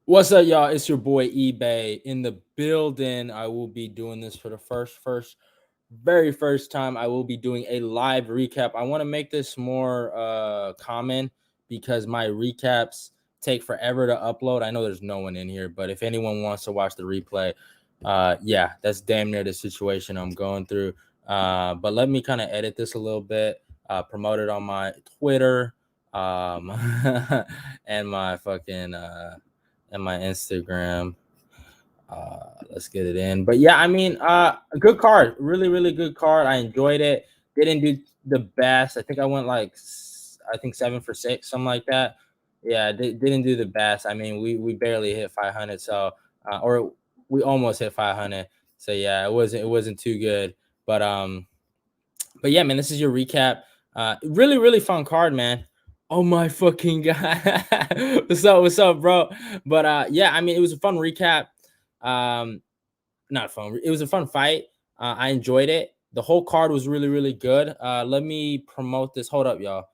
What's up, y'all? It's your boy eBay in the building. I will be doing this for the very first time. I will be doing a live recap. I want to make this more common because my recaps take forever to upload. I know there's no one in here, but if anyone wants to watch the replay, yeah, that's damn near the situation I'm going through. But let me kind of edit this a little bit, promote it on my Twitter, um, and my fucking and my Instagram. Let's get it in. But yeah, I mean, a good card, really, really good card. I enjoyed it. Didn't do the best. I think I went like I think 7 for 6, something like that. Yeah, didn't do the best. I mean, we barely hit 500, so or we almost hit 500. So yeah, it wasn't too good. But yeah, man, this is your recap. Really, really fun card, man. Oh my fucking god. What's up, bro? But yeah, I mean, it was a fun recap. Um, Not fun. It was a fun fight. I enjoyed it. The whole card was really, really good. Let me promote this. Hold up, y'all.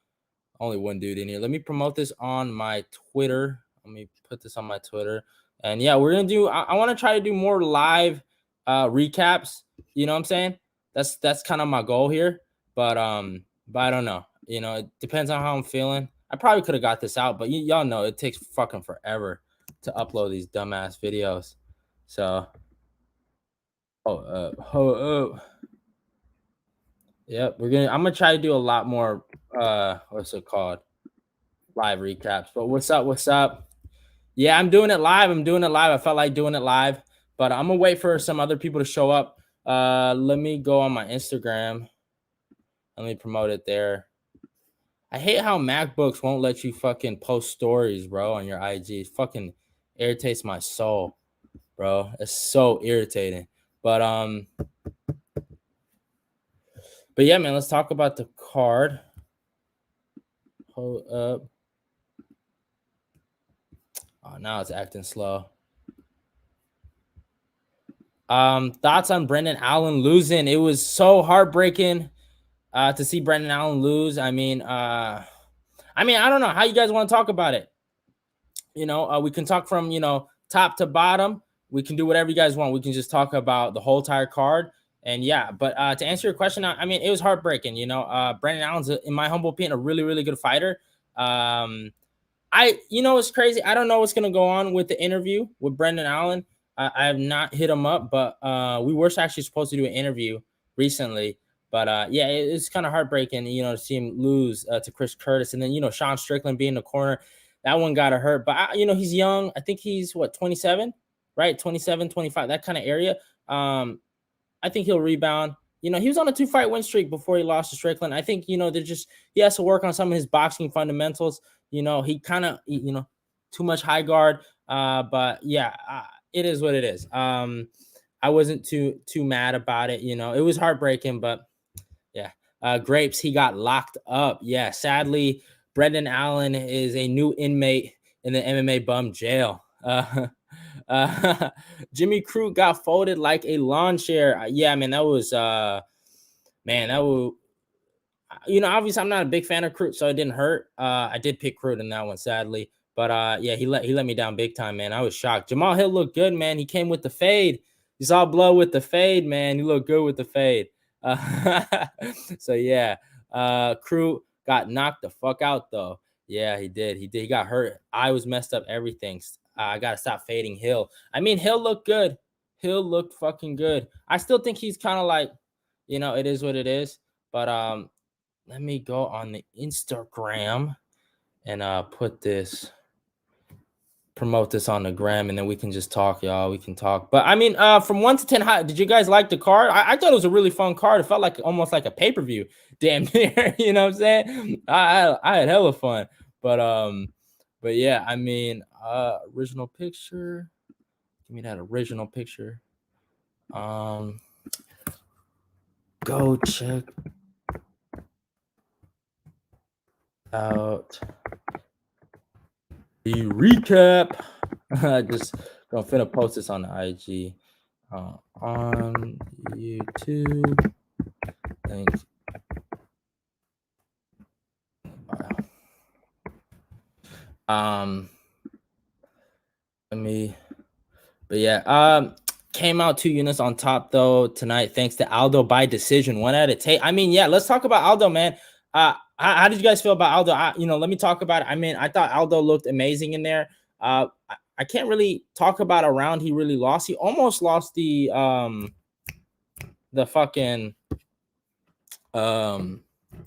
Only one dude in here. Let me promote this on my Twitter. Let me put this on my Twitter. And yeah, we're gonna do. I want to try to do more live recaps. You know what I'm saying? That's kind of my goal here. But I don't know. You know, it depends on how I'm feeling. I probably could have got this out, but y'all know it takes fucking forever to upload these dumbass videos. So, oh. Yep, I'm gonna try to do a lot more what's it called? Live recaps. But what's up? What's up? Yeah, I'm doing it live. I'm doing it live. I felt like doing it live, but I'm gonna wait for some other people to show up. Let me go on my Instagram. Let me promote it there. I hate how MacBooks won't let you fucking post stories, bro, on your IG. It fucking irritates my soul, bro. It's so irritating. But um, but yeah, man, let's talk about the card. Hold up. Oh, now it's acting slow. Thoughts on Brendan Allen losing? It was so heartbreaking to see Brendan Allen lose. I don't know how you guys want to talk about it. We can talk from top to bottom. We can do whatever you guys want. We can just talk about the whole entire card. And yeah, but to answer your question, I mean, it was heartbreaking. Brendan Allen's, in my humble opinion, a really, really good fighter. It's crazy. I don't know what's gonna go on with the interview with Brendan Allen. I have not hit him up, but we were actually supposed to do an interview recently. But yeah, it's kind of heartbreaking, to see him lose to Chris Curtis, and then Sean Strickland being in the corner. That one got to hurt, but he's young. I think he's what, 27, right? 27, 25, that kind of area. I think he'll rebound. He was on a 2-fight win streak before he lost to Strickland. I think, he has to work on some of his boxing fundamentals. He kind of, too much high guard. But yeah, it is what it is. I wasn't too mad about it. It was heartbreaking, but yeah. Grapes, he got locked up. Yeah, sadly, Brendan Allen is a new inmate in the MMA bum jail. Jimmy Crute got folded like a lawn chair. Yeah, man, that was man, that was obviously I'm not a big fan of Crute, so it didn't hurt. I did pick Crute in that one, sadly. But yeah, he let me down big time, man. I was shocked. Jamal Hill looked good, man. He came with the fade. You saw blood with the fade, man. He looked good with the fade. So yeah, Crute got knocked the fuck out though. Yeah, he did. He did. He got hurt. I was messed up. Everything. I gotta stop fading Hill. I mean, Hill looked good. Hill looked fucking good. I still think he's kind of like, it is what it is. But let me go on the Instagram and promote this on the gram, and then we can just talk, y'all. We can talk. But I mean, from 1 to 10, did you guys like the card? I thought it was a really fun card. It felt like almost like a pay-per-view, damn near. You know what I'm saying? I had hella fun. But yeah, I mean, original picture. Give me that original picture. Go check out the recap. Just gonna finna post this on the IG, on YouTube. Thanks. Let me. But yeah, came out 2 units on top though tonight, thanks to Aldo by decision, one out of tape. I mean, yeah, let's talk about Aldo, man. How did you guys feel about Aldo? Let me talk about it. I mean, I thought Aldo looked amazing in there. I can't really talk about a round he really lost. He almost lost the fucking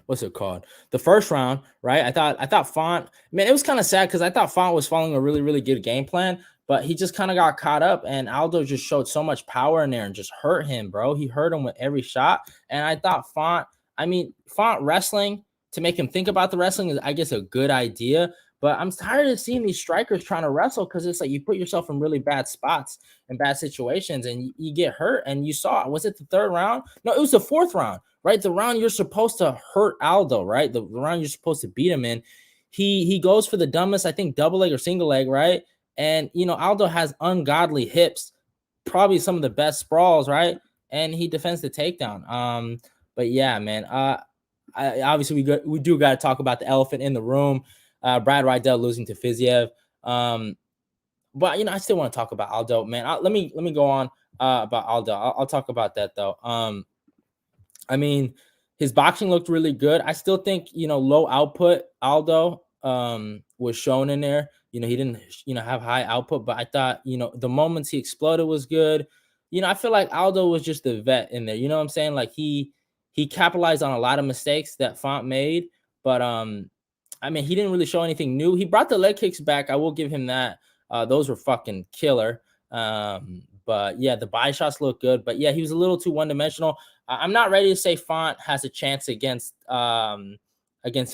what's it called, the first round, right? I thought Font, man, it was kind of sad because I thought Font was following a really really good game plan, but he just kind of got caught up, and Aldo just showed so much power in there and just hurt him, bro. He hurt him with every shot. And I thought Font, I mean, Font wrestling to make him think about the wrestling is, I guess, a good idea. But I'm tired of seeing these strikers trying to wrestle, because it's like you put yourself in really bad spots and bad situations, and you get hurt. And you saw, was it the third round? No, it was the fourth round, right? The round you're supposed to hurt Aldo, right? The round you're supposed to beat him in. He goes for the dumbest, I think, double leg or single leg, right? And Aldo has ungodly hips, probably some of the best sprawls, right? And he defends the takedown. But yeah, man. Obviously we do got to talk about the elephant in the room. Brad Rydell losing to Fiziev. But I still want to talk about Aldo, man. Let me go on about Aldo. I'll talk about that though. I mean, his boxing looked really good. I still think, low output Aldo was shown in there. He didn't, have high output, but I thought, the moments he exploded was good. I feel like Aldo was just the vet in there. You know what I'm saying? Like he capitalized on a lot of mistakes that Font made, but I mean, he didn't really show anything new. He brought the leg kicks back. I will give him that. Those were fucking killer. But yeah, the body shots look good. But yeah, he was a little too one dimensional. I'm not ready to say Font has a chance against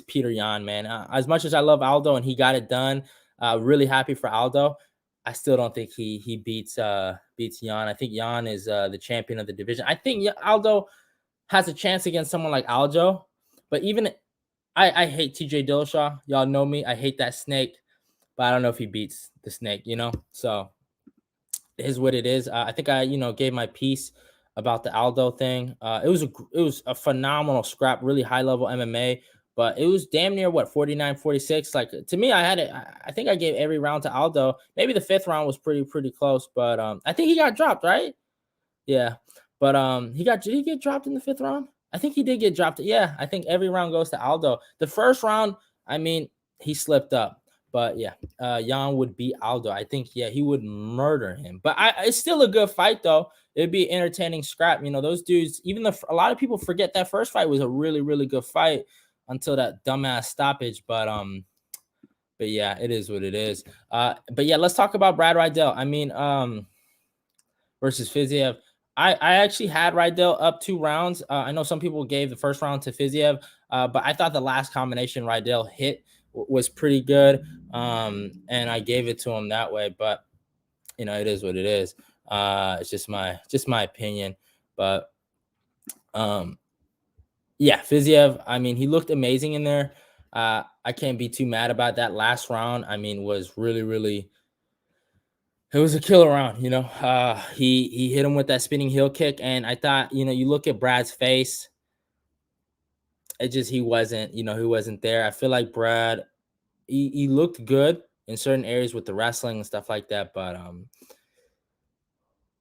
Peter Yan, man. As much as I love Aldo and he got it done, really happy for Aldo. I still don't think he beats Yan. I think Yan is the champion of the division. I think Aldo has a chance against someone like Aldo, but even I hate TJ Dillashaw. Y'all know me. I hate that snake, but I don't know if he beats the snake. So it is what it is. I think I gave my piece about the Aldo thing. It was a phenomenal scrap, really high level MMA, but it was damn near what, 49-46. Like, to me, I had it. I think I gave every round to Aldo. Maybe the fifth round was pretty close, but I think he got dropped, right? Yeah. But did he get dropped in the fifth round? I think he did get dropped. Yeah, I think every round goes to Aldo. The first round, I mean, he slipped up. But yeah, Jan would beat Aldo. I think, yeah, he would murder him. But it's still a good fight though. It'd be entertaining scrap. Those dudes, even a lot of people forget that first fight was a really, really good fight until that dumbass stoppage. But yeah, it is what it is. But yeah, let's talk about Brad Rydell. I mean, versus Fiziev. I actually had Rydell up 2 rounds. I know some people gave the first round to Fiziev, but I thought the last combination Rydell hit was pretty good, and I gave it to him that way. But it is what it is. It's just my opinion. But yeah, Fiziev. I mean, he looked amazing in there. I can't be too mad about that last round. I mean, was really really. It was a killer round, he hit him with that spinning heel kick, and I thought, you look at Brad's face, he wasn't there. I feel like Brad, he looked good in certain areas with the wrestling and stuff like that, but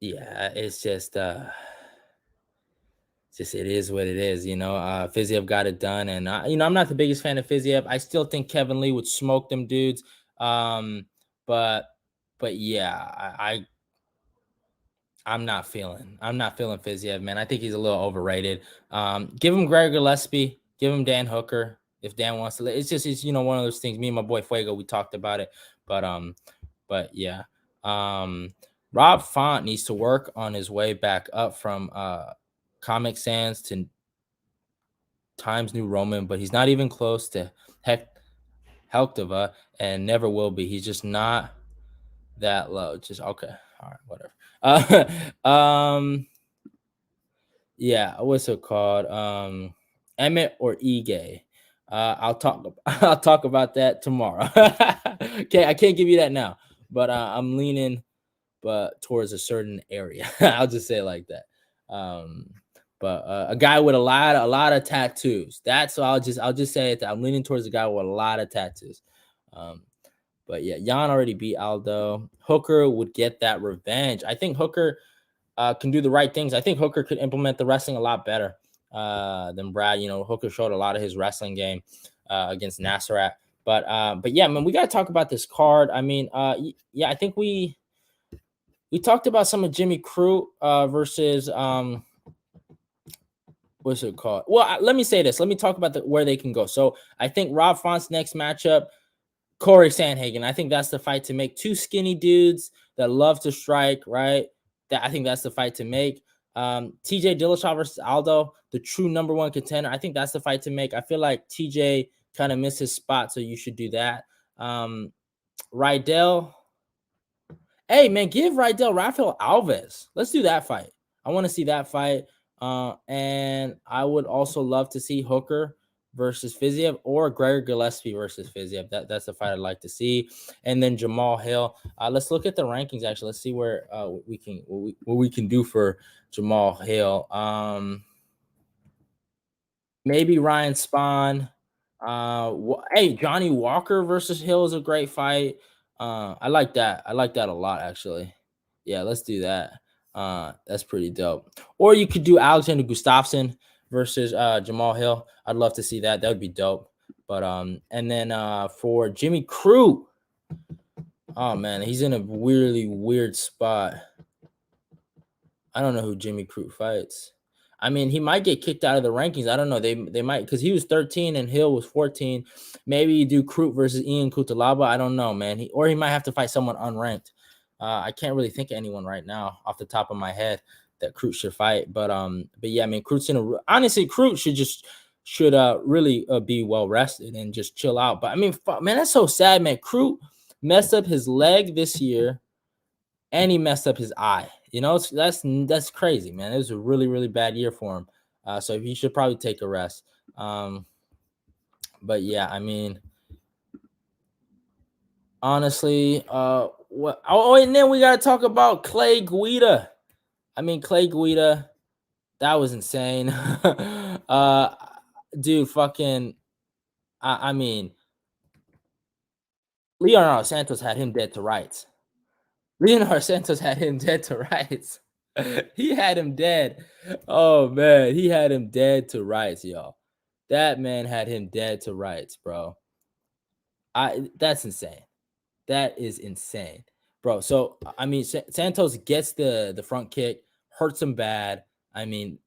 yeah, it's just it is what it is. Fiziev got it done, and I'm not the biggest fan of Fiziev. I still think Kevin Lee would smoke them dudes, but yeah, I'm not feeling Fiziev, man. I think he's a little overrated. Give him Greg Gillespie, give him Dan Hooker if Dan wants to. It's one of those things. Me and my boy Fuego, we talked about it, but yeah. Rob Font needs to work on his way back up from Comic Sans to Times New Roman, but he's not even close to Helktova, and never will be. He's just not that low. Just okay. All right, whatever. Yeah, what's it called? Emmett or Ige? I'll talk about that tomorrow. Okay, I can't give you that now, but I'm leaning towards a certain area. I'll just say it like that. But a guy with a lot of tattoos. I'll just say it. I'm leaning towards a guy with a lot of tattoos. But yeah, Jan already beat Aldo. Hooker would get that revenge. I think Hooker can do the right things. I think Hooker could implement the wrestling a lot better than Brad. You know, Hooker showed a lot of his wrestling game against Nasserat. But yeah, man, we got to talk about this card. I mean, yeah, I think we talked about some of Jimmy Crute versus what's it called? Well, let me say this. Let me talk about where they can go. So I think Rob Font's next matchup, Corey Sandhagen. I think that's the fight to make. Two skinny dudes that love to strike, right? I think that's the fight to make. TJ Dillashaw versus Aldo, the true number one contender. I think that's the fight to make. I feel like TJ kind of missed his spot, so you should do that. Rydell. Hey, man, give Rydell Rafael Alves. Let's do that fight. I want to see that fight. And I would also love to see Hooker versus Fiziev or Gregor Gillespie versus Fiziev. That's the fight I'd like to see. And then Jamal Hill. Let's look at the rankings, actually. Let's see where what we can do for Jamal Hill. Maybe Ryan Spahn. Hey, Johnny Walker versus Hill is a great fight. I like that. I like that a lot, actually. Yeah, let's do that. That's pretty dope. Or you could do Alexander Gustafsson versus Jamal Hill. I'd love to see that. That would be dope. But and then for Jimmy Crute, oh man, he's in a really weird spot. I don't know who Jimmy Crute fights. I mean, he might get kicked out of the rankings. I don't know. They might, because he was 13 and Hill was 14. Maybe you do Crute versus Ian Kutalaba. I don't know, man. Or he might have to fight someone unranked. I can't really think of anyone right now off the top of my head that Crute should fight. But yeah, I mean, Crute's honestly, Crute should really be well rested and just chill out. But I mean, man, that's so sad, man. Crute messed up his leg this year, and he messed up his eye. You know, that's crazy, man. It was a really, really bad year for him. So he should probably take a rest. But yeah, I mean, honestly, what? Oh, and then we gotta talk about Clay Guida. I mean, Clay Guida, that was insane. Dude, fucking, I mean, Leonardo Santos had him dead to rights. Leonardo Santos had him dead to rights. He had him dead. Oh man, he had him dead to rights, y'all. That man had him dead to rights, bro. That's insane. That is insane, bro. So I mean, Santos gets the front kick, hurts him bad. I mean,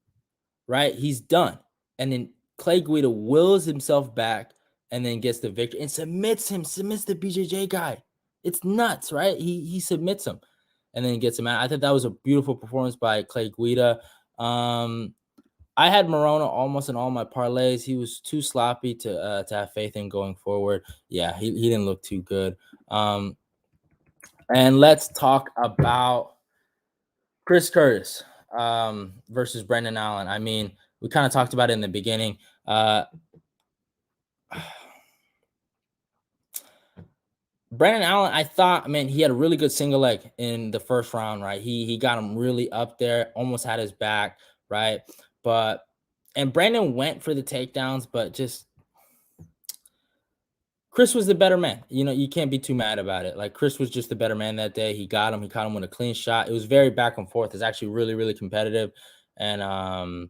right? He's done, and then Clay Guida wills himself back, and then gets the victory and submits the BJJ guy. It's nuts, right? He submits him, and then gets him out. I thought that was a beautiful performance by Clay Guida. I had Morono almost in all my parlays. He was too sloppy to have faith in going forward. Yeah, he didn't look too good. And let's talk about Chris Curtis versus Brendan Allen. I mean, we kind of talked about it in the beginning. Brendan Allen, I thought, man, he had a really good single leg in the first round, right? He got him really up there, almost had his back, right? And Brandon went for the takedowns, but just Chris was the better man. You know, you can't be too mad about it. Like, Chris was just the better man that day. He got him. He caught him with a clean shot. It was very back and forth. It's actually really, really competitive. And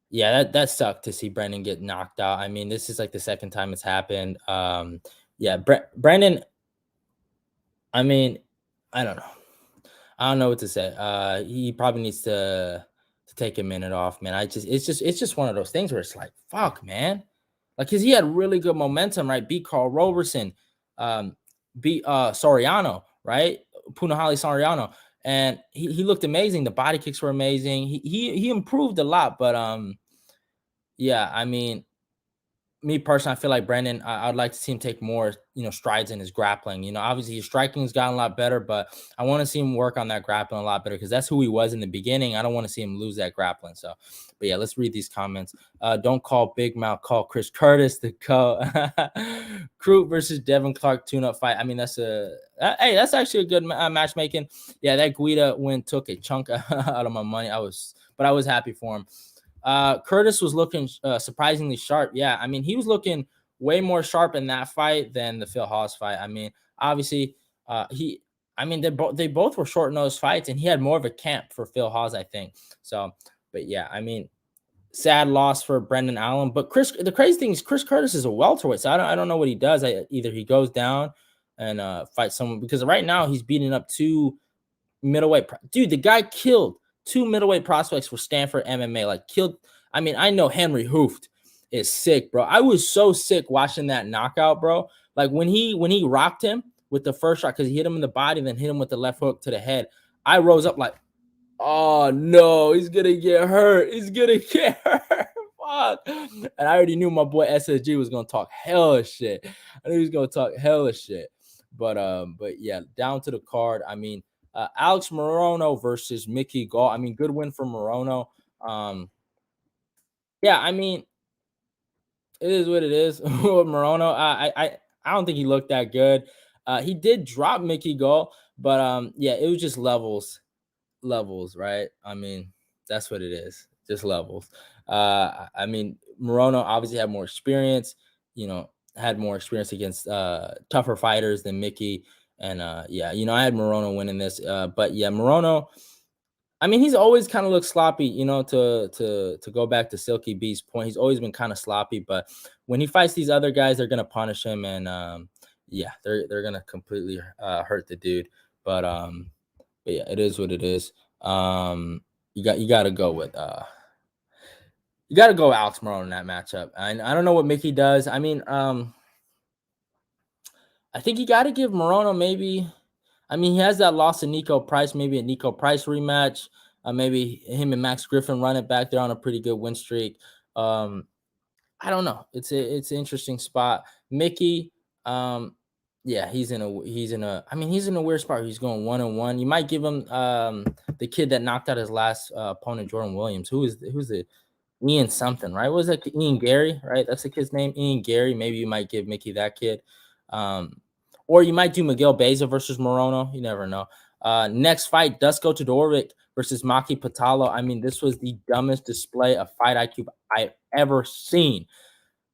yeah, that sucked to see Brandon get knocked out. I mean, this is like the second time it's happened. Yeah, Brandon, I mean, I don't know. I don't know what to say. He probably needs to take a minute off, man. It's just one of those things where it's like, fuck, man. Like, cause he had really good momentum, right? Beat Carl Roberson, beat Soriano, right? Punahali Soriano. And he looked amazing. The body kicks were amazing. He improved a lot, but yeah, I mean, me personally, I feel like Brandon, I'd like to see him take more, strides in his grappling. Obviously his striking has gotten a lot better, but I want to see him work on that grappling a lot better because that's who he was in the beginning. I don't want to see him lose that grappling. So, but yeah, let's read these comments. Don't call Big Mouth, call Chris Curtis to go. Crute versus Devin Clark tune-up fight. I mean, that's that's actually a good matchmaking. Yeah, that Guida win took a chunk out of my money. I was happy for him. Curtis was looking surprisingly sharp. Yeah, I mean, he was looking way more sharp in that fight than the Phil Hawes fight. I mean, obviously, they both were short nosed fights, and he had more of a camp for Phil Hawes, I think. So, but yeah, I mean, sad loss for Brendan Allen. But the crazy thing is Chris Curtis is a welterweight, so I don't know what he does. Either he goes down and fights someone, because right now he's beating up two middleweight. Dude, the guy killed two middleweight prospects for Stanford MMA. Like killed. I mean, I know Henry Hooft is sick, bro. I was so sick watching that knockout, bro. Like when he rocked him with the first shot, because he hit him in the body, then hit him with the left hook to the head. I rose up like, oh no, he's gonna get hurt. He's gonna get hurt. Fuck. And I already knew my boy SSG was gonna talk hella shit. I knew he was gonna talk hella shit. But yeah, down to the card. I mean, Alex Morono versus Mickey Gall. I mean, good win for Morono. Yeah, I mean, it is what it is with Morono. I don't think he looked that good. He did drop Mickey Gall, but yeah, it was just levels, right? I mean, that's what it is, just levels. I mean, Morono obviously had more experience, had more experience against tougher fighters than Mickey. And yeah, I had Morono winning this. But yeah, Morono, I mean, he's always kind of looked sloppy, to go back to Silky B's point. He's always been kind of sloppy, but when he fights these other guys, they're gonna punish him, and yeah, they're gonna completely hurt the dude. But yeah, it is what it is. You got to go with Alex Morono in that matchup. And I don't know what Mickey does. I mean, I think you got to give Morono maybe. I mean, he has that loss to Nico Price, maybe a Nico Price rematch. Maybe him and Max Griffin run it back. They're on a pretty good win streak. I don't know. It's an interesting spot. Mickey, yeah, he's in a. I mean, he's in a weird spot. He's going 1-1. You might give him the kid that knocked out his last opponent, Jordan Williams. Who's the Ian something, right? What was that? Ian Gary, right? That's the kid's name, Ian Gary. Maybe you might give Mickey that kid. Or you might do Miguel Beza versus Morono. You never know. Next fight, Dusko Todorovic versus Maki Pitalo. I mean, this was the dumbest display of fight IQ I've ever seen.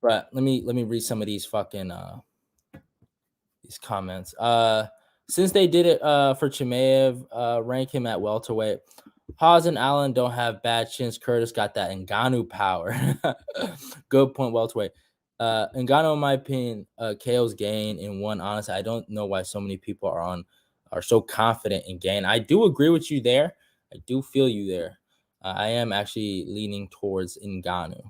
But let me read some of these fucking these comments. Since they did it for Chimaev, rank him at welterweight. Hawes and Allen don't have bad chins. Curtis got that Ngannou power. Good point, welterweight. Ngannou, in my opinion, KO's gain in one. Honestly, I don't know why so many people are so confident in gain. I do agree with you there. I do feel you there. I am actually leaning towards Ngannou.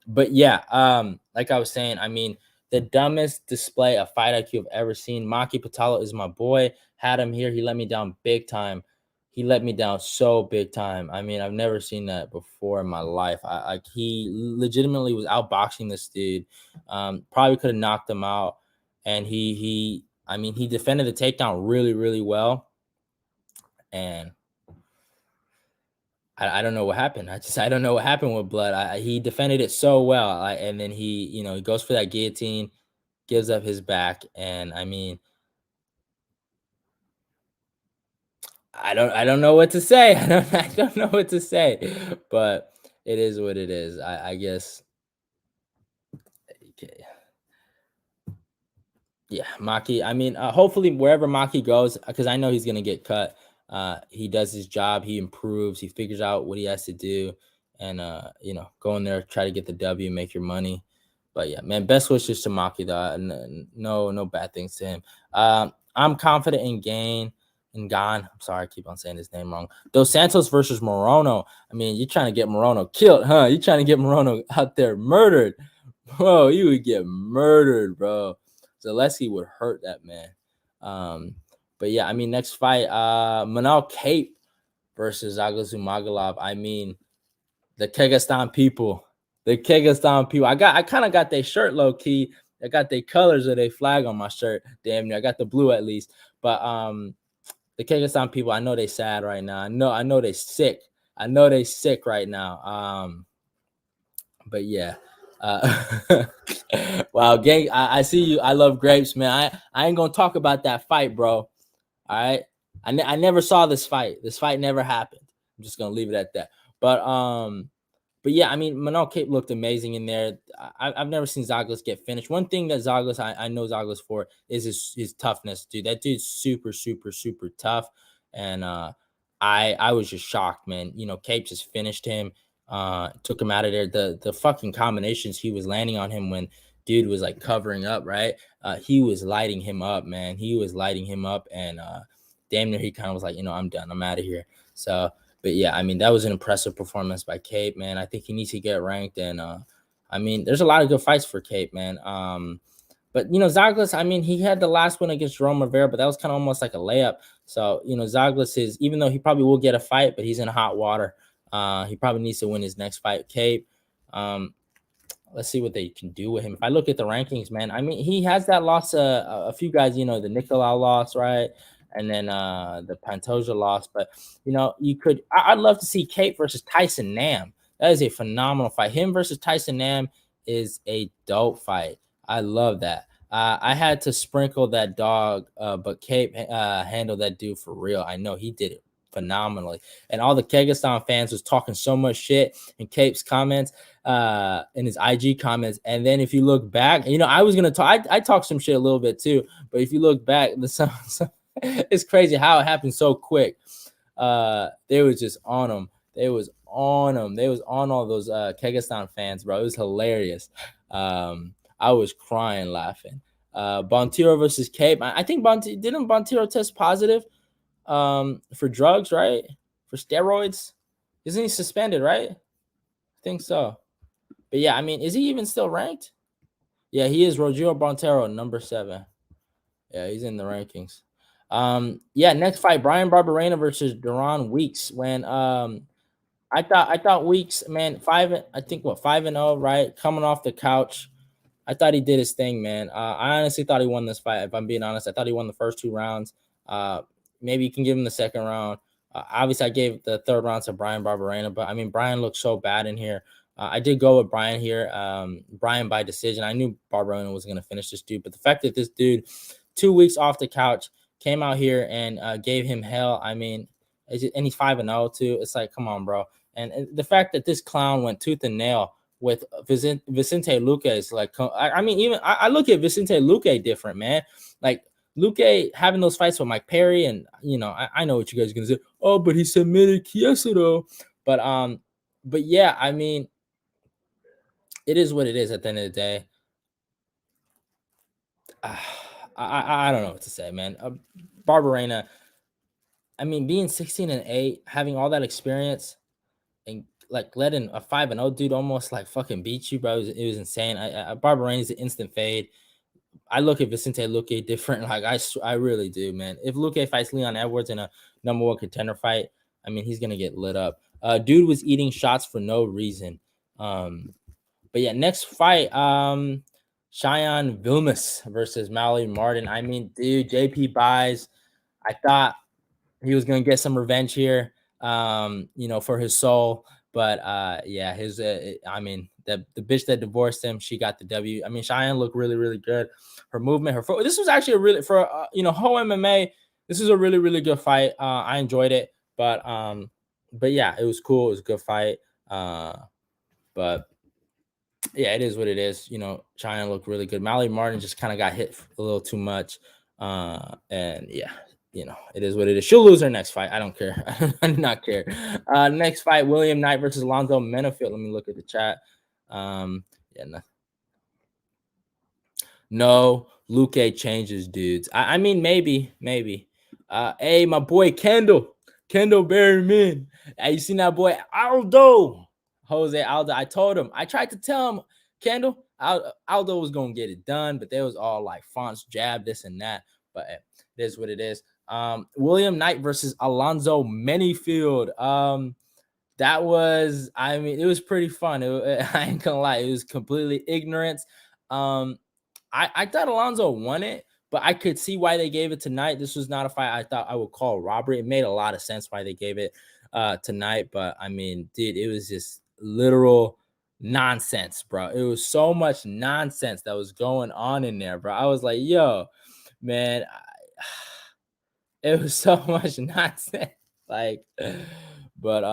But yeah, like I was saying, I mean, the dumbest display of fight IQ I've ever seen. Maki Pitalo is my boy. Had him here. He let me down big time. He let me down so big time. I mean, I've never seen that before in my life. He legitimately was outboxing this dude. Probably could have knocked him out. And he defended the takedown really, really well. And I don't know what happened. I don't know what happened with Blood. He defended it so well. And then he goes for that guillotine, gives up his back. And I mean, I don't know what to say. I don't know what to say, but it is what it is. I guess. Okay. Yeah, Maki. I mean, hopefully wherever Maki goes, because I know he's gonna get cut. He does his job. He improves. He figures out what he has to do, and go in there, try to get the W, make your money. But yeah, man, best wishes to Maki though. No bad things to him. I'm confident in Gain. And Gone. I'm sorry, I keep on saying his name wrong. Dos Santos versus Morono. I mean, you're trying to get Morono killed, huh? You're trying to get Morono out there murdered. Bro, you would get murdered, bro. Zaleski would hurt that man. But yeah, I mean, next fight, Manal Cape versus Agazu Magalov. I mean, the Kyrgyzstan people. I kind of got their shirt low key. I got their colors of their flag on my shirt. Damn near. I got the blue at least. But the Kyrgyzstan people, I know they sad right now. I know they sick. I know they sick right now. But yeah. Wow, gang. I see you. I love grapes, man. I ain't gonna talk about that fight, bro. All right. I never saw this fight. This fight never happened. I'm just gonna leave it at that. But But yeah, I mean, Manal Cape looked amazing in there. I've never seen Zaglos get finished. One thing that Zaglos, I know Zaglos for is his toughness, dude. That dude's super, super, super tough. And I was just shocked, man. You know, Cape just finished him, took him out of there. The fucking combinations he was landing on him when dude was like covering up, right? He was lighting him up, man. He was lighting him up, and damn near he kind of was like, I'm done. I'm out of here. So, but yeah, I mean, that was an impressive performance by Cape, man. I think he needs to get ranked, and I mean, there's a lot of good fights for Cape, man. But Zaglos, I mean, he had the last one against Jerome Rivera, but that was kind of almost like a layup. So Zaglos is, even though he probably will get a fight, but he's in hot water. He probably needs to win his next fight. Cape. Let's see what they can do with him. If I look at the rankings, man, I mean, he has that loss. A few guys, the Nicolau loss, right? And then the Pantoja loss. But, I'd love to see Cape versus Tyson Nam. That is a phenomenal fight. Him versus Tyson Nam is a dope fight. I love that. I had to sprinkle that dog, but Cape handled that dude for real. I know he did it phenomenally. And all the Kyrgyzstan fans was talking so much shit in Cape's comments, in his IG comments. And then if you look back, I was gonna talk. I talked some shit a little bit too, but if you look back, it's crazy how it happened so quick. They was just on him. They was on him. They was on all those Kyrgyzstan fans, bro. It was hilarious. I was crying laughing. Bontiro versus Cape. I think didn't Bontiro test positive for drugs, right? For steroids. Isn't he suspended, right? I think so. But yeah, I mean, is he even still ranked? Yeah, he is. Rogelio Bontero, number 7. Yeah, he's in the rankings. Yeah, next fight, Brian Barbarena versus Duron Weeks. When I thought Weeks, man, 5-0, right? Coming off the couch. I thought he did his thing, man. I honestly thought he won this fight. If I'm being honest, I thought he won the first 2 rounds. Maybe you can give him the second round. Obviously, I gave the third round to Brian Barberena, but I mean, Brian looked so bad in here. I did go with Brian here. Brian by decision. I knew Barberena was going to finish this dude, but the fact that this dude, 2 weeks off the couch, came out here and gave him hell. I mean, and he's 5-0 too. It's like, come on, bro. And the fact that this clown went tooth and nail with Vicente Luque is like, I mean, even I look at Vicente Luque different, man. Like Luque having those fights with Mike Perry, and I know what you guys are gonna say. Oh, but he submitted Kieso, but yeah, I mean, it is what it is. At the end of the day, I don't know what to say, man. Barbarena, I mean, being 16-8, having all that experience, and like letting a 5-0 dude almost like fucking beat you, bro. It was insane. Barbarena's an instant fade. I look at Vicente Luque different. Like I really do, man. If Luque fights Leon Edwards in a number 1 contender fight, I mean, he's gonna get lit up. Dude was eating shots for no reason. But yeah, next fight, Cheyenne Vilmas versus Mallory Martin. I mean, dude, JP buys. I thought he was gonna get some revenge here, for his soul. But yeah, I mean, the bitch that divorced him, she got the W. I mean, Cheyenne looked really, really good. Her movement, this was actually a really for Ho MMA. This is a really, really good fight. I enjoyed it, but yeah, it was cool. It was a good fight. But yeah, it is what it is. Cheyenne looked really good. Mallory Martin just kind of got hit a little too much. And yeah, it is what it is. She'll lose her next fight. I don't care. I do not care. Next fight, William Knight versus Alonzo Menofil. Let me look at the chat. Yeah, no, Luque changes dudes. I mean, maybe. Hey, my boy Kendall Berryman. Hey, you seen that boy Aldo? Jose Aldo. I told him. I tried to tell him, Kendall, Aldo was gonna get it done, but there was all like fonts, jab, this and that. But it is what it is. William Knight versus Alonzo Menifil. That was, I mean, it was pretty fun. I ain't gonna lie, it was completely ignorance. I thought Alonzo won it, but I could see why they gave it tonight. This was not a fight I thought I would call robbery. It made a lot of sense why they gave it tonight, but I mean, dude, it was just literal nonsense, bro. It was so much nonsense that was going on in there, bro. I was like, yo, man, it was so much nonsense. Like, but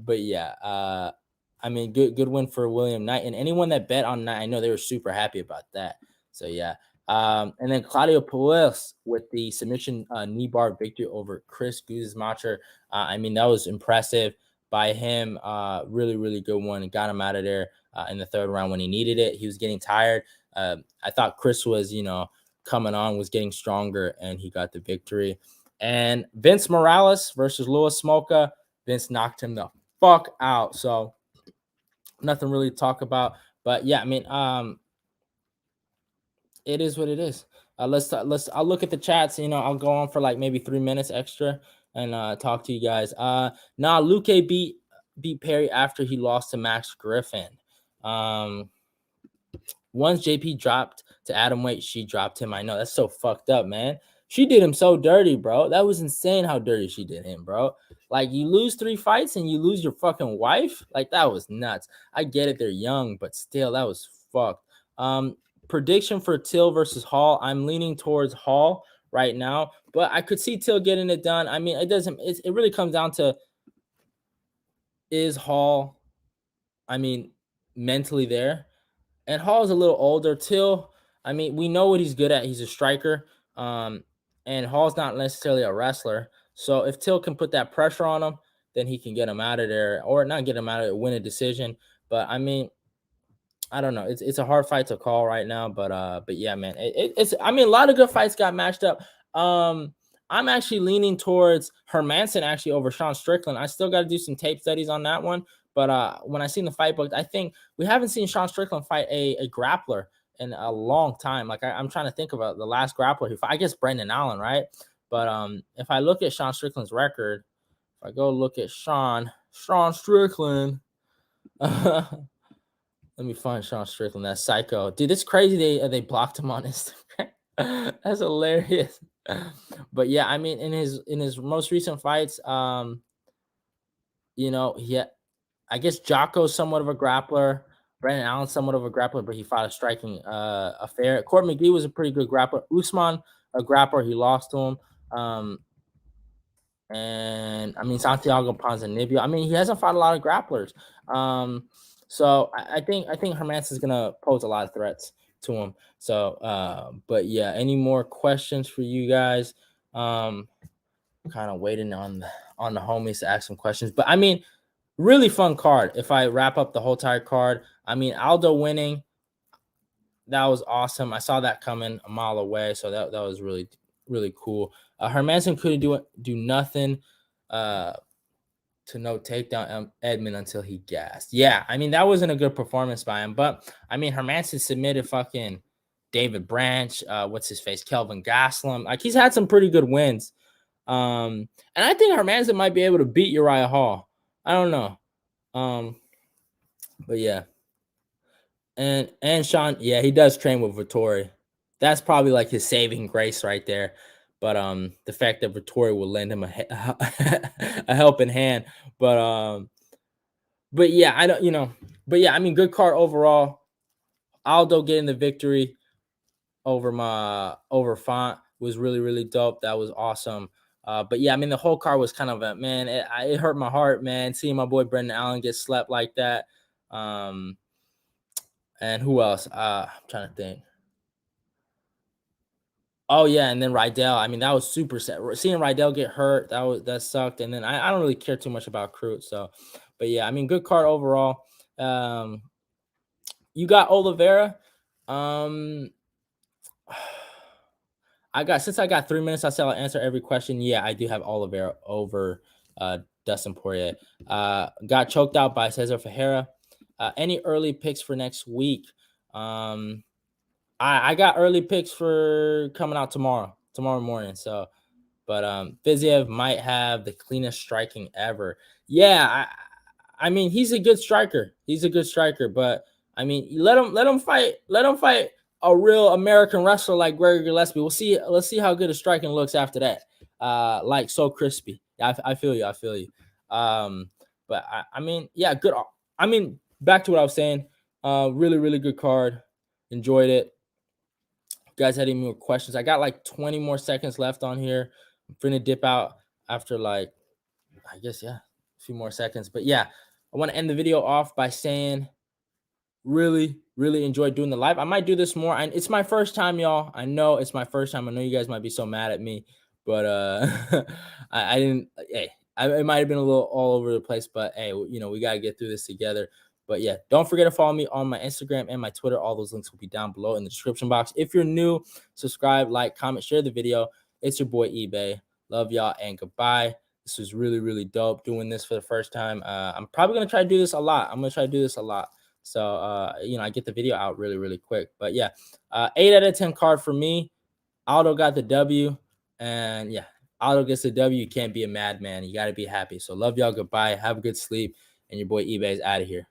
yeah, I mean, good win for William Knight, and anyone that bet on Knight, I know they were super happy about that. So yeah. And then Claudio Puelles with the submission knee bar victory over Chris Guzmacher. I mean, that was impressive by him. Really, really good one. And got him out of there in the third round when he needed it. He was getting tired. I thought Chris was, coming on, was getting stronger, and he got the victory. And Vince Morales versus Louis Smolka. Vince knocked him the fuck out. So nothing really to talk about. But yeah, I mean, it is what it is. I'll look at the chats. I'll go on for like maybe 3 minutes extra and talk to you guys. Luke beat Perry after he lost to Max Griffin. Once JP dropped to atom weight, she dropped him. I know that's so fucked up, man. She did him so dirty, bro. That was insane how dirty she did him, bro. Like, you lose 3 fights and you lose your fucking wife? Like, that was nuts. I get it, they're young, but still, that was fucked. Prediction for Till versus Hall. I'm leaning towards Hall right now, but I could see Till getting it done. I mean, it really comes down to, is Hall, I mean, mentally there? And Hall's a little older. Till, I mean, we know what he's good at. He's a striker. And Hall's not necessarily a wrestler. So if Till can put that pressure on him, then he can get him out of there, or not get him out of there, win a decision. But I mean, I don't know. It's a hard fight to call right now, but yeah, man. It's I mean, a lot of good fights got matched up. I'm actually leaning towards Hermanson actually over Sean Strickland. I still got to do some tape studies on that one. But when I seen the fight book, I think we haven't seen Sean Strickland fight a grappler in a long time. Like, I'm trying to think about the last grappler he fought. I guess Brendan Allen, right? But if I look at Sean Strickland's record, if I go look at Sean Strickland. Let me find Sean Strickland. That psycho, dude. It's crazy. They blocked him on Instagram. That's hilarious. But yeah, I mean, in his most recent fights, yeah, I guess Jocko's somewhat of a grappler. Brandon Allen's somewhat of a grappler, but he fought a striking affair. Court McGee was a pretty good grappler. Usman, a grappler, he lost to him. And I mean, Santiago Ponzinibbio. I mean, he hasn't fought a lot of grapplers. So I think Hermansson's gonna pose a lot of threats to him. So, but yeah, any more questions for you guys? Kind of waiting on the homies to ask some questions. But I mean, really fun card. If I wrap up the whole entire card, I mean, Aldo winning, that was awesome. I saw that coming a mile away, so that was really, really cool. Hermansson couldn't do nothing to no takedown Edmund until he gassed. Yeah, I mean, that wasn't a good performance by him. But I mean, Hermansson submitted fucking David Branch, what's his face, Kelvin Gastelum. Like, he's had some pretty good wins. And I think Hermansson might be able to beat Uriah Hall. I don't know. But yeah. And Sean, yeah, he does train with Vittori. That's probably like his saving grace right there. But the fact that Vittori will lend him a helping hand. But yeah, I don't, but yeah, I mean, good card overall. Aldo getting the victory over Font was really, really dope. That was awesome. But yeah, I mean, the whole card was kind of man, it hurt my heart, man, seeing my boy Brendan Allen get slept like that. And who else? I'm trying to think. Oh yeah, and then Rydell. I mean, that was super sad. Seeing Rydell get hurt, that sucked. And then I don't really care too much about Crute. So, but yeah, I mean, good card overall. You got Oliveira. Since I got 3 minutes, I said I'll answer every question. Yeah, I do have Oliveira over Dustin Poirier. Got choked out by Cesar Ferreira. Any early picks for next week? I got early picks for coming out tomorrow morning. So, but Fiziev might have the cleanest striking ever. Yeah, I mean, he's a good striker. But I mean, let him fight a real American wrestler like Gregory Gillespie. Let's see how good his striking looks after that. Like So Crispy. I feel you. But I mean, yeah, good. I mean, back to what I was saying. Really, really good card. Enjoyed it. You guys had any more questions? I got like 20 more seconds left on here. I'm finna dip out after, like, I guess, yeah, a few more seconds. But yeah, I want to end the video off by saying really enjoyed doing the live. I might do this more. It's my first time, y'all. I know it's my first time. I know you guys might be so mad at me, but I didn't. Hey, it might have been a little all over the place, but hey, we gotta get through this together. But yeah, don't forget to follow me on my Instagram and my Twitter. All those links will be down below in the description box. If you're new, subscribe, like, comment, share the video. It's your boy eBay. Love y'all and goodbye. This was really dope doing this for the first time. I'm probably gonna try to do this a lot. So, I get the video out really quick. But yeah, 8 out of 10 card for me. Aldo got the W. And yeah, Aldo gets the W. You can't be a madman. You got to be happy. So love y'all. Goodbye. Have a good sleep. And your boy eBay is out of here.